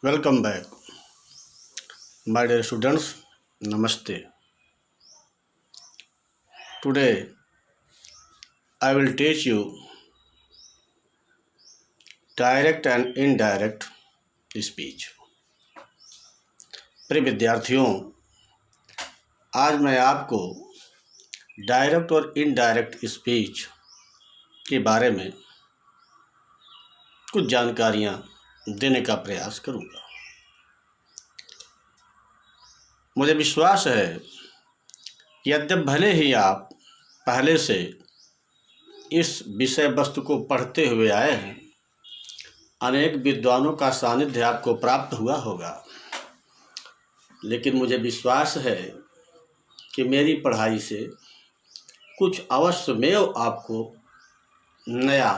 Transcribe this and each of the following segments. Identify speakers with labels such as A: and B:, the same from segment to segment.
A: Welcome back, my dear students. Namaste. Today I will teach you direct and indirect speech. प्रिय विद्यार्थियों, आज मैं आपको डायरेक्ट और इनडायरेक्ट स्पीच के बारे में कुछ जानकारियाँ देने का प्रयास करूँगा। मुझे विश्वास है कि यद्यप भले ही आप पहले से इस विषय वस्तु को पढ़ते हुए आए हैं, अनेक विद्वानों का सानिध्य आपको प्राप्त हुआ होगा, लेकिन मुझे विश्वास है कि मेरी पढ़ाई से कुछ अवश्यमेव आपको नया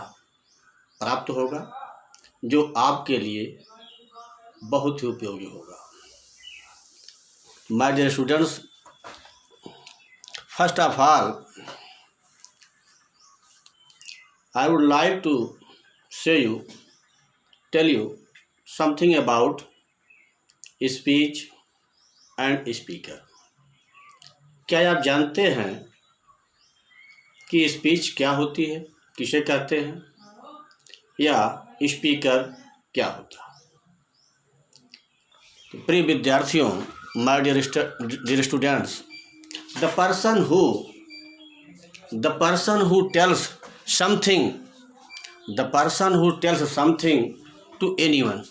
A: प्राप्त होगा, जो आपके लिए बहुत ही उपयोगी होगा। My dear students, first of all I would like to tell you something about speech and speaker. क्या आप जानते हैं कि स्पीच क्या होती है, किसे कहते हैं, या स्पीकर क्या होता है? तो प्रिय विद्यार्थियों, my dear students, the person who tells something to anyone,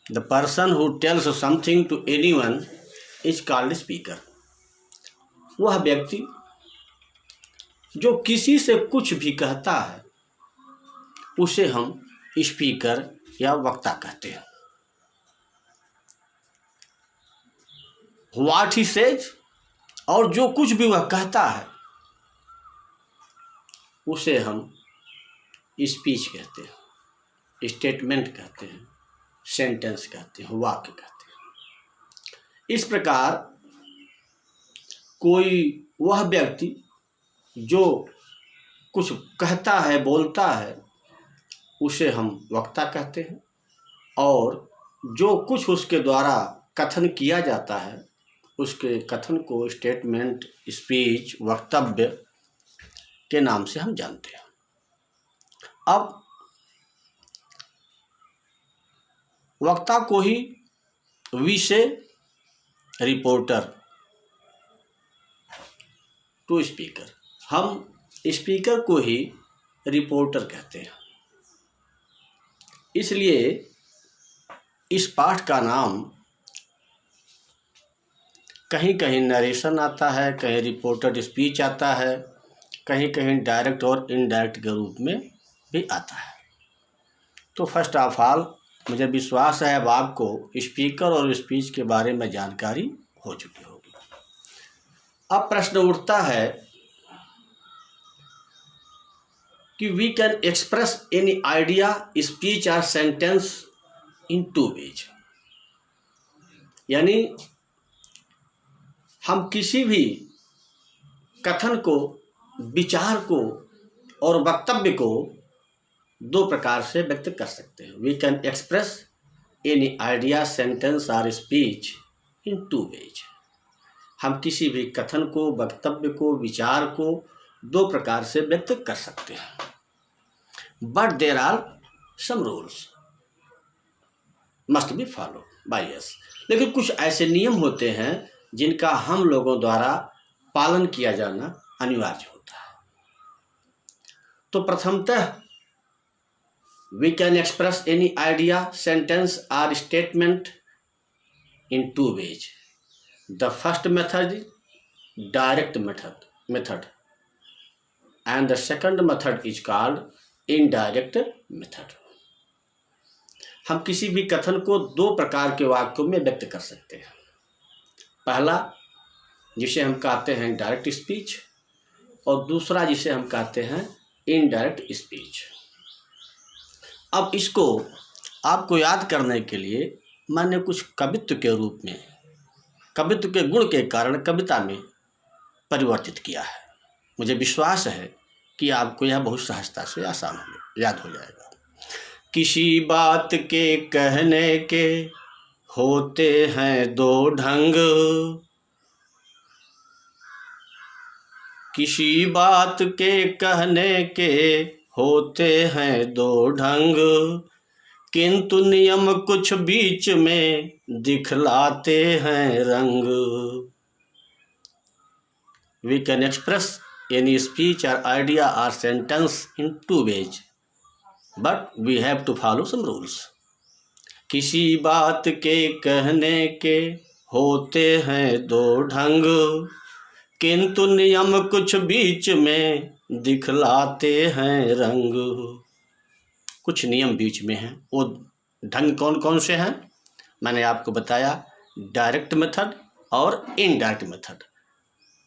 A: the person who tells something to anyone is called speaker. वह व्यक्ति जो किसी से कुछ भी कहता है उसे हम स्पीकर या वक्ता कहते हैं। What he says, और जो कुछ भी वह कहता है उसे हम स्पीच कहते हैं, स्टेटमेंट कहते हैं, सेंटेंस कहते हैं, वाक्य कहते हैं। इस प्रकार कोई वह व्यक्ति जो कुछ कहता है, बोलता है, उसे हम वक्ता कहते हैं, और जो कुछ उसके द्वारा कथन किया जाता है उसके कथन को स्टेटमेंट, स्पीच, वक्तव्य के नाम से हम जानते हैं। अब वक्ता को ही वी से रिपोर्टर टू स्पीकर, हम स्पीकर को ही रिपोर्टर कहते हैं। इसलिए इस पाठ का नाम कहीं कहीं नरेशन आता है, कहीं रिपोर्टेड स्पीच आता है, कहीं कहीं डायरेक्ट और इनडायरेक्ट के रूप में भी आता है। तो फर्स्ट ऑफ ऑल मुझे विश्वास है अब आपको स्पीकर और स्पीच के बारे में जानकारी हो चुकी होगी। अब प्रश्न उठता है कि we can express any idea, speech और सेंटेंस इन टू वेज, यानी हम किसी भी कथन को, विचार को और वक्तव्य को दो प्रकार से व्यक्त कर सकते हैं। We can express any idea, sentence और स्पीच इन टू वेज। हम किसी भी कथन को, वक्तव्य को, विचार को दो प्रकार से व्यक्त कर सकते हैं। But there are some rules must be follow by us. लेकिन कुछ ऐसे नियम होते हैं जिनका हम लोगों द्वारा पालन किया जाना अनिवार्य होता है। तो प्रथमतः we can express any idea, sentence और statement in two ways. The first method is direct method and the second method is called indirect method. हम किसी भी कथन को दो प्रकार के वाक्यों में व्यक्त कर सकते हैं। पहला जिसे हम कहते हैं डायरेक्ट स्पीच, और दूसरा जिसे हम कहते हैं इनडायरेक्ट स्पीच। अब इसको आपको याद करने के लिए मैंने कुछ कवित्व के रूप में, कवित्व के गुण के कारण कविता में परिवर्तित किया है। मुझे विश्वास है कि आपको यह बहुत सहजता से आसान याद हो जाएगा। किसी बात के कहने के होते हैं दो ढंग, किसी बात के कहने के होते हैं दो ढंग, किंतु नियम कुछ बीच में दिखलाते हैं रंग। We can express any speech or idea or sentence in two ways, but we have to follow some rules. किसी बात के कहने के होते हैं दो ढंग, किंतु नियम कुछ बीच में दिखलाते हैं रंग। कुछ नियम बीच में हैं, वो ढंग कौन कौन से हैं मैंने आपको बताया, डायरेक्ट मेथड और इनडायरेक्ट मेथड।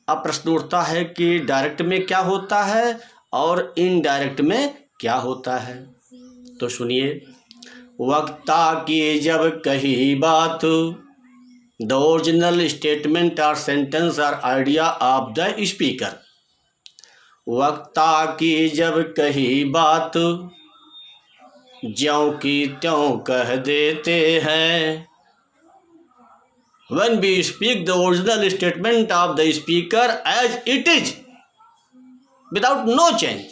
A: अब प्रश्न उठता है कि डायरेक्ट में क्या होता है और इनडायरेक्ट में क्या होता है। तो सुनिए, वक्ता की जब कही बात, द ओरिजिनल स्टेटमेंट और सेंटेंस और आइडिया ऑफ द स्पीकर। वक्ता की जब कही बात ज्यों की त्यों कह देते हैं। When we speak the original statement of the speaker as it is, without no change,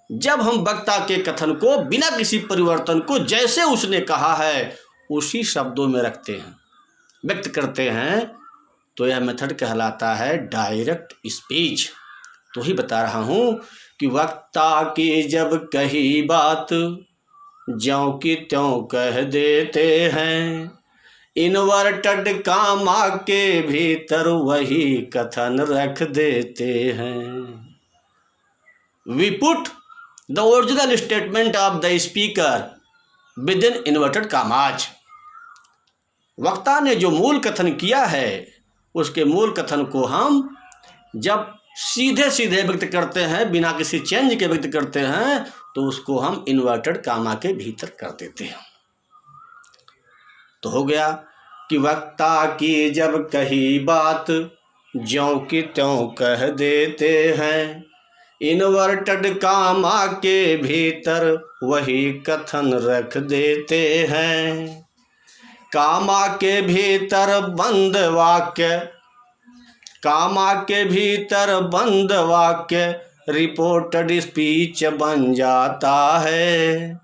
A: जब हम वक्ता के कथन को बिना किसी परिवर्तन को जैसे उसने कहा है उसी शब्दों में रखते हैं, व्यक्त करते हैं, तो यह मेथड कहलाता है डायरेक्ट स्पीच। तो ही बता रहा हूँ कि वक्ता की जब कही बात ज्यों की त्यों कह देते हैं, इनवर्टेड कामा के भीतर वही कथन रख देते हैं। We put the original statement of the speaker within inverted commas। वक्ता ने जो मूल कथन किया है उसके मूल कथन को हम जब सीधे सीधे व्यक्त करते हैं, बिना किसी चेंज के व्यक्त करते हैं, तो उसको हम इन्वर्टेड कामा के भीतर कर देते हैं। तो हो गया कि वक्ता की जब कही बात ज्यों की त्यों कह देते हैं, इन्वर्टेड कामा के भीतर वही कथन रख देते हैं। कामा के भीतर बंद वाक्य, कामा के भीतर बंद वाक्य रिपोर्टेड स्पीच बन जाता है।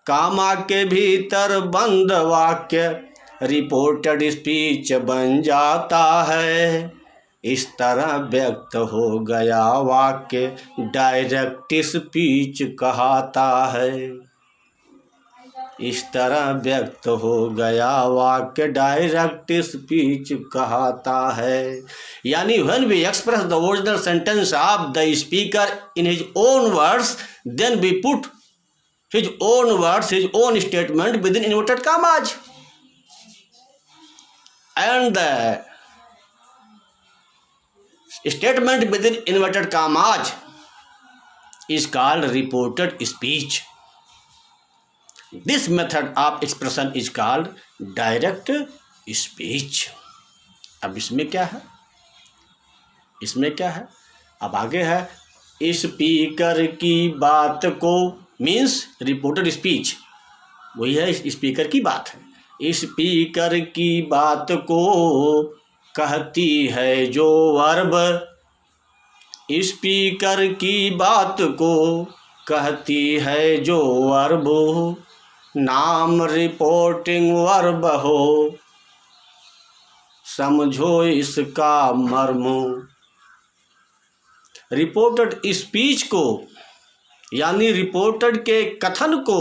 A: कामा के भीतर बंद वाक्य रिपोर्टेड स्पीच बन जाता है। इस तरह व्यक्त हो गया वाक्य डायरेक्ट स्पीच कहलाता है। इस तरह व्यक्त हो गया वाक्य डायरेक्ट स्पीच कहलाता है। यानी when we express the original sentence of the speaker in his own words, then we put his own words, his own statement within inverted commas, and the statement within inverted commas is called reported speech. This method of expression is called direct speech. अब इसमें क्या है, इसमें क्या है, अब आगे है स्पीकर की बात को, मीन्स रिपोर्टेड स्पीच, वही है स्पीकर की बात है। स्पीकर की बात को कहती है जो वर्ब, स्पीकर की बात को कहती है जो वर्ब, नाम रिपोर्टिंग वर्ब हो, समझो इसका मर्म। रिपोर्टेड स्पीच को यानी रिपोर्टेड के कथन को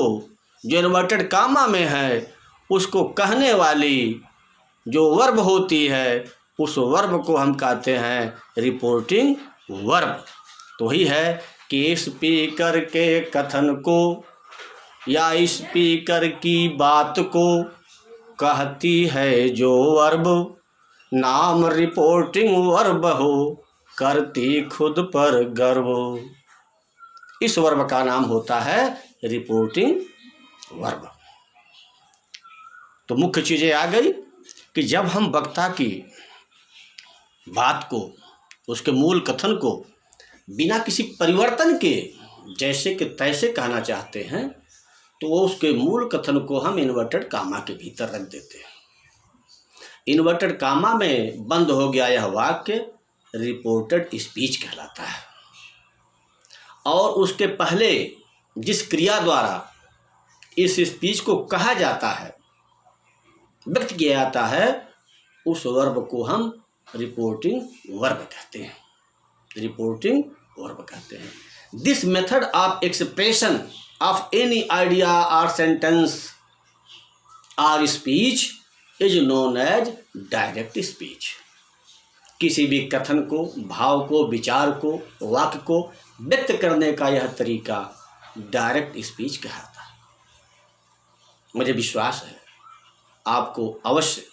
A: जो इन्वर्टेड कामा में है, उसको कहने वाली जो वर्ब होती है, उस वर्ब को हम कहते हैं रिपोर्टिंग वर्ब। तो ही है कि स्पीकर के कथन को या स्पीकर की बात को कहती है जो वर्ब, नाम रिपोर्टिंग वर्ब हो, करती खुद पर गर्व। इस वर्ब का नाम होता है रिपोर्टिंग वर्ब। तो मुख्य चीज़ें आ गई कि जब हम वक्ता की बात को, उसके मूल कथन को बिना किसी परिवर्तन के जैसे कि तैसे कहना चाहते हैं, तो उसके मूल कथन को हम इन्वर्टेड कामा के भीतर रख देते हैं। इन्वर्टेड कामा में बंद हो गया यह वाक्य रिपोर्टेड स्पीच कहलाता है। और उसके पहले जिस क्रिया द्वारा इस स्पीच को कहा जाता है, व्यक्त किया जाता है, उस वर्ब को हम रिपोर्टिंग वर्ब कहते हैं। रिपोर्टिंग वर्ब कहते हैं। This method of expression of any idea और सेंटेंस और speech is known as direct speech. किसी भी कथन को, भाव को, विचार को, वाक्य को व्यक्त करने का यह तरीका डायरेक्ट स्पीच कहलाता है। मुझे विश्वास है आपको अवश्य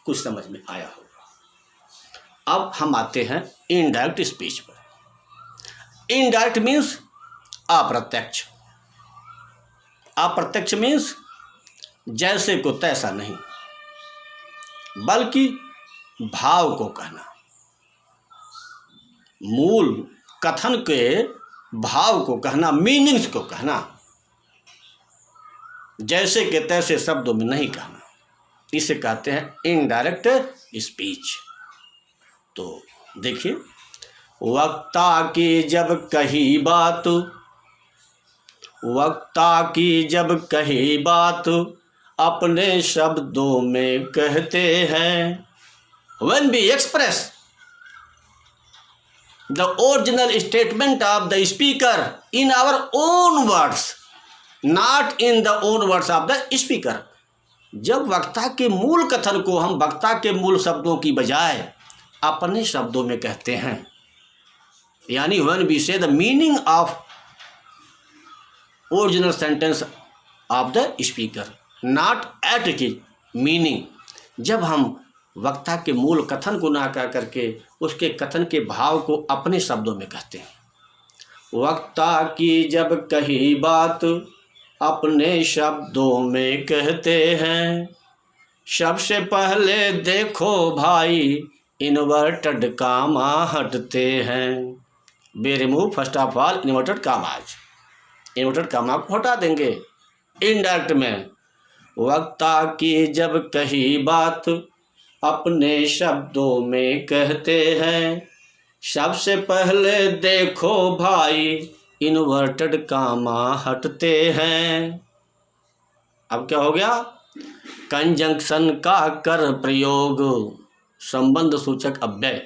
A: कुछ समझ में आया होगा। अब हम आते हैं इनडायरेक्ट स्पीच पर। इनडायरेक्ट मीन्स अप्रत्यक्ष। अप्रत्यक्ष मीन्स जैसे को तैसा नहीं, बल्कि भाव को कहना, मूल कथन के भाव को कहना, मीनिंग्स को कहना, जैसे के तैसे शब्दों में नहीं कहना। इसे कहते हैं इनडायरेक्ट स्पीच। तो देखिए, वक्ता की जब कही बात, वक्ता की जब कही बात अपने शब्दों में कहते हैं। When we express the original statement of the speaker in our own words, not in the own words of the speaker. जब वक्ता के मूल कथन को हम वक्ता के मूल शब्दों की बजाय अपने शब्दों में कहते हैं, यानी when we say the meaning of original sentence of the speaker, not at its meaning. जब हम वक्ता के मूल कथन को ना कह करके उसके कथन के भाव को अपने शब्दों में कहते हैं। वक्ता की जब कही बात अपने शब्दों में कहते हैं। सबसे पहले देखो भाई इन्वर्टेड कामा हटते हैं। We remove first of all inverted commas. Inverted comma को हटा देंगे। इनडायरेक्ट में वक्ता की जब कही बात अपने शब्दों में कहते हैं। सबसे पहले देखो भाई इन्वर्टेड कामा हटते हैं। अब क्या हो गया? कंजंक्शन का कर प्रयोग, संबंध सूचक अव्यय।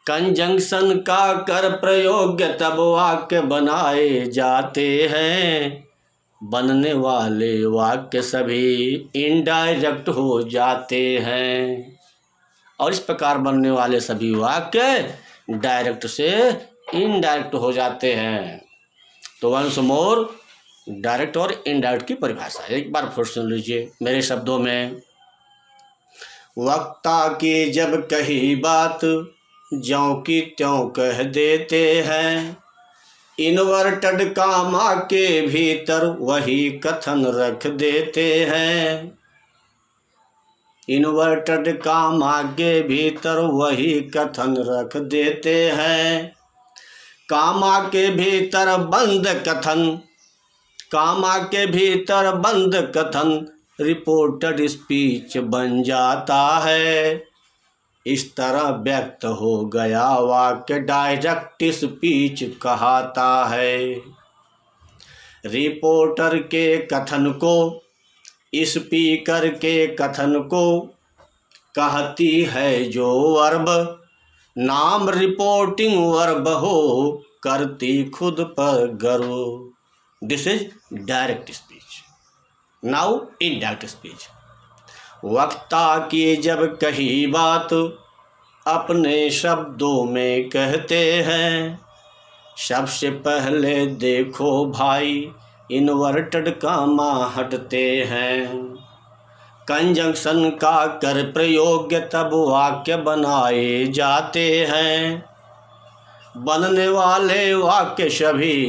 A: कंजंक्शन का कर प्रयोग तब वाक्य बनाए जाते हैं। बनने वाले वाक्य सभी इनडायरेक्ट हो जाते हैं। और इस प्रकार बनने वाले सभी वाक्य डायरेक्ट से इनडायरेक्ट हो जाते हैं। तो वंस मोर डायरेक्ट और इनडायरेक्ट की परिभाषा एक बार फिर सुन लीजिए मेरे शब्दों में। वक्ता की जब कही बात ज्यों की त्यों कह देते हैं। इन्वर्टेड कामा के भीतर वही कथन रख देते हैं। इन्वर्टेड कामा के भीतर वही कथन रख देते हैं। कामा के भीतर बंद कथन, कामा के भीतर बंद कथन रिपोर्टेड स्पीच बन जाता है। इस तरह व्यक्त हो गया वाक्य डायरेक्ट स्पीच कहता है। रिपोर्टर के कथन को स्पीकर के कथन को कहती है जो वर्ब, नाम रिपोर्टिंग वर्ब हो करती खुद पर गर्व। This is direct speech. Now indirect speech. वक्ता की जब कही बात अपने शब्दों में कहते हैं। सबसे पहले देखो भाई इन्वर्टेड कामा हटते हैं। कंजंक्शन का कर प्रयोग तब वाक्य बनाए जाते हैं। बनने वाले वाक्य सभी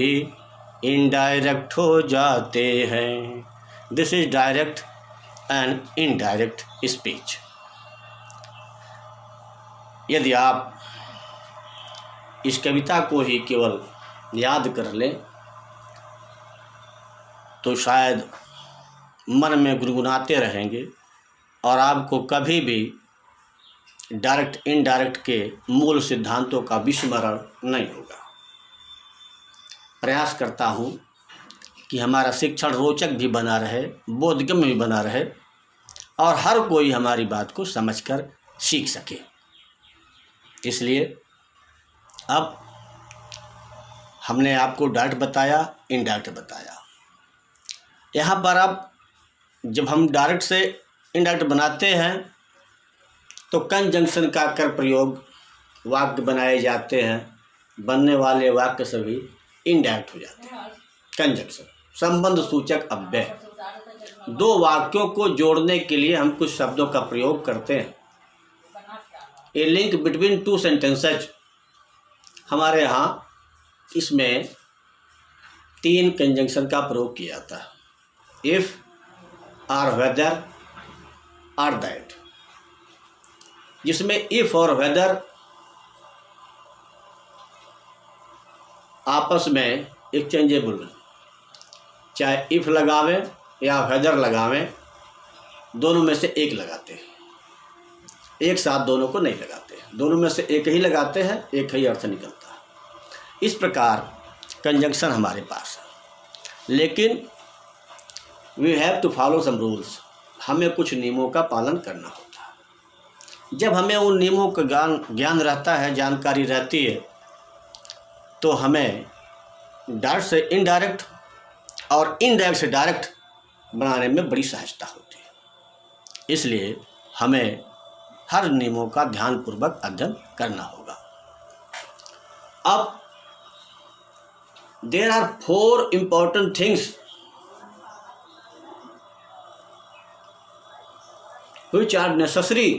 A: इनडायरेक्ट हो जाते हैं। This is direct and indirect speech. यदि आप इस कविता को ही केवल याद कर लें तो शायद मन में गुनगुनाते रहेंगे और आपको कभी भी डायरेक्ट इनडायरेक्ट के मूल सिद्धांतों का विस्मरण नहीं होगा। प्रयास करता हूँ कि हमारा शिक्षण रोचक भी बना रहे, बोधगम्य भी बना रहे और हर कोई हमारी बात को समझकर सीख सके। इसलिए अब हमने आपको डायरेक्ट बताया, इनडायरेक्ट बताया। यहाँ पर अब जब हम डायरेक्ट से इनडायरेक्ट बनाते हैं तो कंजंक्शन का कर प्रयोग वाक्य बनाए जाते हैं। बनने वाले वाक्य सभी इनडायरेक्ट हो जाते हैं। कंजंक्शन संबंध सूचक अव्यय। दो वाक्यों को जोड़ने के लिए हम कुछ शब्दों का प्रयोग करते हैं। ए लिंक बिटवीन टू सेंटेंसेज। हमारे यहाँ इसमें 3 कंजंक्शन का प्रयोग किया जाता है। इफ, और वेदर, और दैट। जिसमें इफ और वेदर आपस में एक्सचेंजेबल है। चाहे इफ लगावें या वेदर लगावें, दोनों में से एक लगाते हैं। एक साथ दोनों को नहीं लगाते, दोनों में से एक ही लगाते हैं, एक ही अर्थ निकलता है। इस प्रकार कंजंक्शन हमारे पास है। लेकिन we have to follow some rules. हमें कुछ नियमों का पालन करना होता है। जब हमें उन नियमों का ज्ञान रहता है, जानकारी रहती है, तो हमें डायरेक्ट से इनडायरेक्ट और इनडायरेक्ट से डायरेक्ट बनाने में बड़ी सहजता होती है। इसलिए हमें हर नियमों का ध्यानपूर्वक अध्ययन करना होगा। अब there are 4 important things which are necessary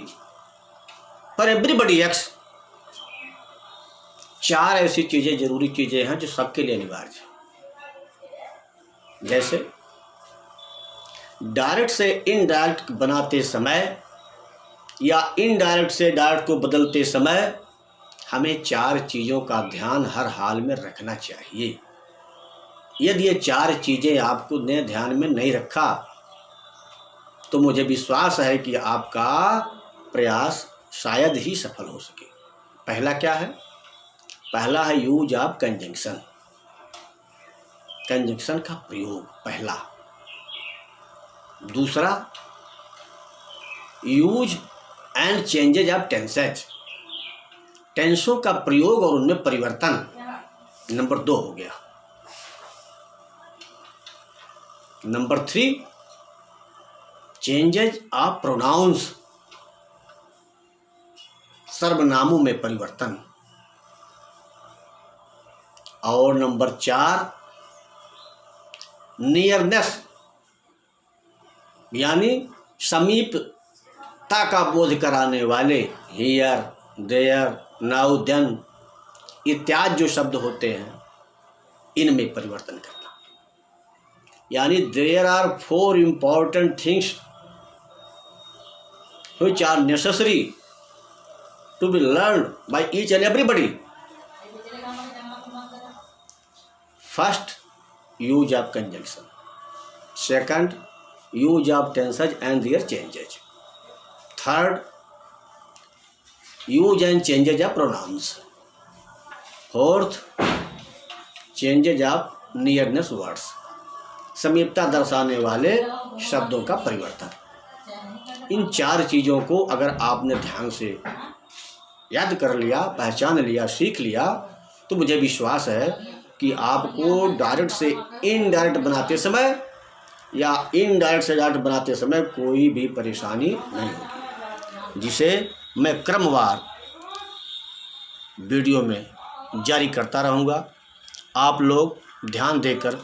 A: for everybody else। 4 ऐसी चीज़ें, जरूरी चीज़ें हैं जो सबके लिए अनिवार्य है। जैसे डायरेक्ट से इनडायरेक्ट बनाते समय या इनडायरेक्ट से डायरेक्ट को बदलते समय हमें 4 चीज़ों का ध्यान हर हाल में रखना चाहिए। यदि ये 4 चीज़ें आपको ने ध्यान में नहीं रखा तो मुझे विश्वास है कि आपका प्रयास शायद ही सफल हो सके। पहला क्या है? पहला है यूज ऑफ कंजंक्शन। कंजंक्शन का प्रयोग पहला। दूसरा, use and changes of tenses. टेंसों का प्रयोग और उनमें परिवर्तन नंबर 2 हो गया। Number 3, changes of pronouns. सर्वनामों में परिवर्तन। और नंबर 4, नियरनेस, यानी समीपता का बोध कराने वाले हियर, देयर, नाउ, देन इत्यादि जो शब्द होते हैं, इनमें परिवर्तन करना। यानी there are 4 important things which are necessary to be learned by each and everybody. First, use of conjunction. Second, use of tenses and their changes. Third, use and changes of pronouns. Fourth, changes of nearness words. समीपता दर्शाने वाले शब्दों का परिवर्तन। इन 4 चीज़ों को अगर आपने ध्यान से याद कर लिया, पहचान लिया, सीख लिया, तो मुझे विश्वास है कि आपको डायरेक्ट से इनडायरेक्ट बनाते समय या इनडायरेक्ट से डायरेक्ट बनाते समय कोई भी परेशानी नहीं होगी, जिसे मैं क्रमवार वीडियो में जारी करता रहूँगा। आप लोग ध्यान देकर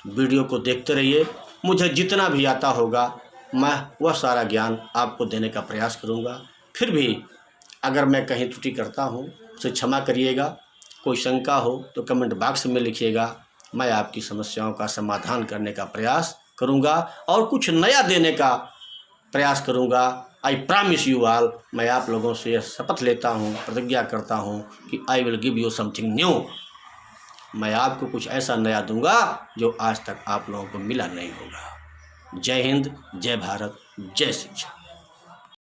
A: वीडियो को देखते रहिए। मुझे जितना भी आता होगा मैं वह सारा ज्ञान आपको देने का प्रयास करूँगा। फिर भी अगर मैं कहीं त्रुटि करता हूँ उसे क्षमा करिएगा। कोई शंका हो तो कमेंट बॉक्स में लिखिएगा। मैं आपकी समस्याओं का समाधान करने का प्रयास करूँगा और कुछ नया देने का प्रयास करूँगा। I promise you all. मैं आप लोगों से शपथ लेता हूँ, प्रतिज्ञा करता हूँ कि I will give you something new. मैं आपको कुछ ऐसा नया दूंगा जो आज तक आप लोगों को मिला नहीं होगा। जय हिंद, जय भारत, जय शिक्षा।